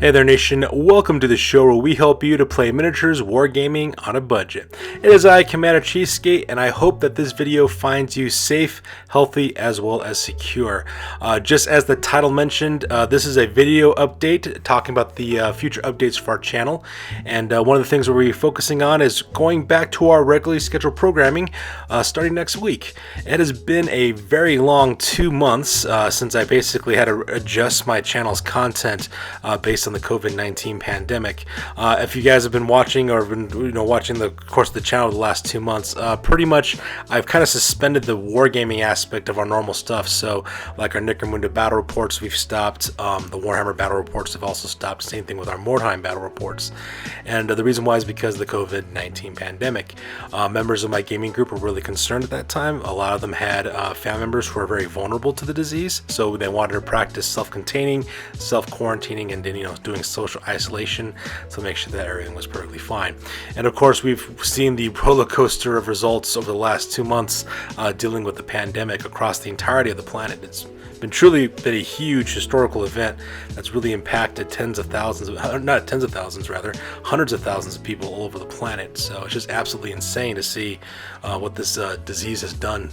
Hey there nation, welcome to the show where we help you to play miniatures wargaming on a budget. It is I, Commander Cheesegate, and I hope that this video finds you safe, healthy, as well as secure. Just as the title mentioned, this is a video update talking about the future updates for our channel. And one of the things we're focusing on is going back to our regularly scheduled programming starting next week. It has been a very long 2 months since I basically had to adjust my channel's content based on the COVID-19 pandemic. If you guys have been watching or been watching the course of the channel the last 2 months, pretty much I've kind of suspended the wargaming aspect of our normal stuff. So like our Necromunda Battle Reports, we've stopped. The Warhammer Battle Reports have also stopped. Same thing with our Mordheim Battle Reports. And the reason why is because of the COVID-19 pandemic. Members of my gaming group were really concerned at that time. A lot of them had family members who were very vulnerable to the disease, so they wanted to practice self-containing, self-quarantining, and then doing social isolation to make sure that everything was perfectly fine. And of course, we've seen the roller coaster of results over the last 2 months dealing with the pandemic across the entirety of the planet. It's been truly a huge historical event that's really impacted hundreds of thousands of people all over the planet. So it's just absolutely insane to see what this disease has done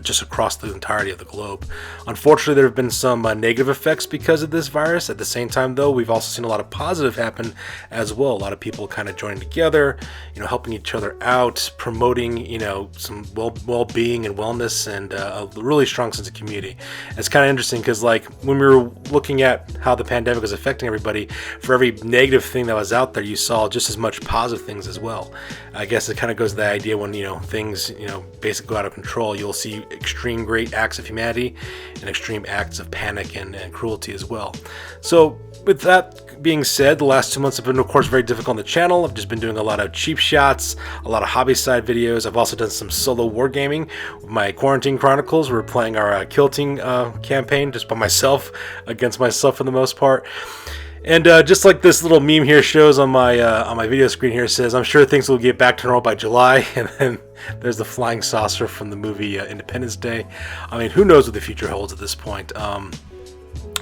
just across the entirety of the globe. Unfortunately, there have been some negative effects because of this virus. At the same time, though, we've also seen a lot of positive happen as well. A lot of people kind of joining together, helping each other out, promoting, some well-being and wellness, and a really strong sense of community. It's kind of interesting because, like, when we were looking at how the pandemic was affecting everybody, for every negative thing that was out there, you saw just as much positive things as well. I guess it kind of goes to the idea when things basically go out of control, you'll see extreme great acts of humanity and extreme acts of panic and cruelty as well. So with that being said, the last 2 months have been, of course, very difficult on the channel. I've just been doing a lot of cheap shots, a lot of hobby side videos. I've also done some solo wargaming with my Quarantine Chronicles. We're playing our Kilting campaign just by myself, against myself for the most part. And just like this little meme here shows on my video screen here, says, I'm sure things will get back to normal by July. And then there's the flying saucer from the movie Independence Day. I mean, who knows what the future holds at this point.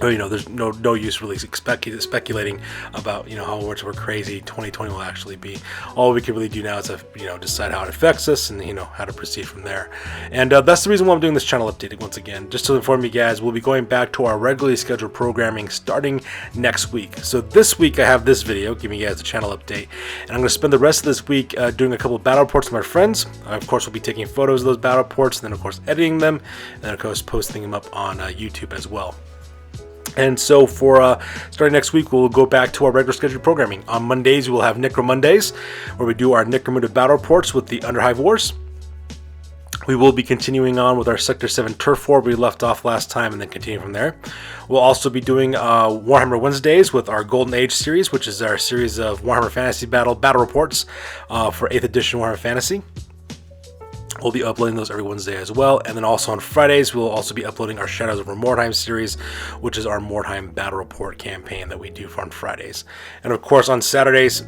There's no use really speculating about how much of a crazy 2020 will actually be. All we can really do now is decide how it affects us and how to proceed from there. And that's the reason why I'm doing this channel update once again, just to inform you guys. We'll be going back to our regularly scheduled programming starting next week. So this week I have this video giving you guys a channel update, and I'm going to spend the rest of this week doing a couple of battle reports with my friends. Of course, we'll be taking photos of those battle reports, and then of course editing them, and then of course posting them up on YouTube as well. And so for starting next week, we'll go back to our regular scheduled programming. On Mondays, we'll have Necro-Mondays, where we do our Necromunda Battle Reports with the Underhive Wars. We will be continuing on with our Sector 7 Turf War we left off last time, and then continue from there. We'll also be doing Warhammer Wednesdays with our Golden Age series, which is our series of Warhammer Fantasy Battle Reports for 8th edition Warhammer Fantasy. We'll be uploading those every Wednesday as well. And then also on Fridays, we'll also be uploading our Shadows Over Mordheim series, which is our Mordheim Battle Report campaign that we do on Fridays. And of course, on Saturdays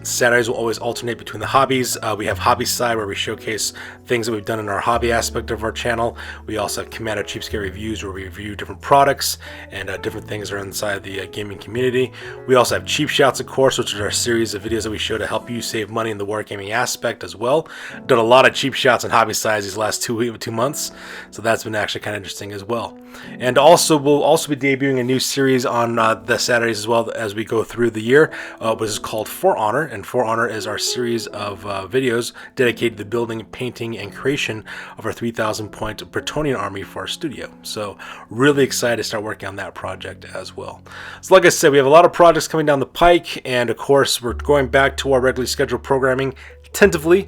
will always alternate between the hobbies. We have Hobby Side, where we showcase things that we've done in our hobby aspect of our channel. We also have Commander Cheapskate Reviews, where we review different products and different things that are inside the gaming community. We also have Cheap Shots, of course, which is our series of videos that we show to help you save money in the wargaming aspect as well. Done a lot of cheap shots on Hobby Side these last 2 months, so that's been actually kind of interesting as well. And also we'll also be debuting a new series on the Saturdays as well as we go through the year, which is called For Honor. And For Honor is our series of videos dedicated to the building, painting, and creation of our 3,000 point Bretonnian army for our studio. So really excited to start working on that project as well. So like I said, we have a lot of projects coming down the pike, and of course we're going back to our regularly scheduled programming tentatively.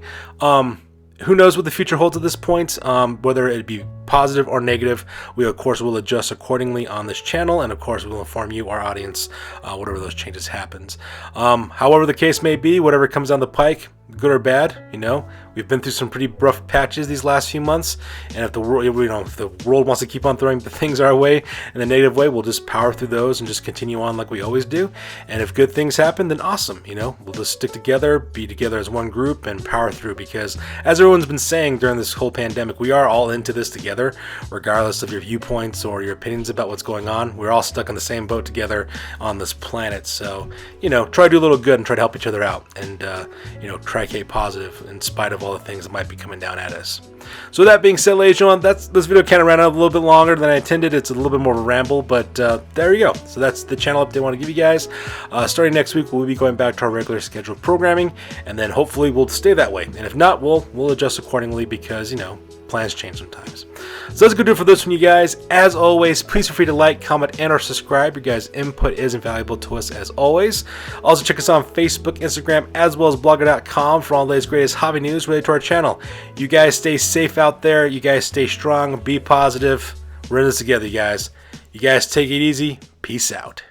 Who knows what the future holds at this point, whether it be positive or negative. We of course will adjust accordingly on this channel, and of course we will inform you, our audience, whatever those changes happens. However the case may be, whatever comes down the pike, good or bad, we We've been through some pretty rough patches these last few months, and if the world, if the world wants to keep on throwing the things our way in the negative way, we'll just power through those and just continue on like we always do. And if good things happen, then awesome. We'll just stick together, be together as one group, and power through. Because as everyone's been saying during this whole pandemic, we are all into this together, regardless of your viewpoints or your opinions about what's going on. We're all stuck in the same boat together on this planet. So, try to do a little good and try to help each other out, and try to keep positive in spite of all the things that might be coming down at us. So that being said, ladies and gentlemen, this video kind of ran out a little bit longer than I intended. It's a little bit more of a ramble, but there you go. So that's the channel update I want to give you guys. Starting next week, we'll be going back to our regular scheduled programming, and then hopefully we'll stay that way. And if not, we'll adjust accordingly, because plans change sometimes. So that's going to do it for this one, you guys. As always, please feel free to like, comment, and or subscribe. Your guys' input is invaluable to us as always. Also, check us out on Facebook, Instagram, as well as blogger.com for all the latest greatest hobby news related to our channel. You guys stay safe out there. You guys stay strong. Be positive. We're in this together, you guys. You guys take it easy. Peace out.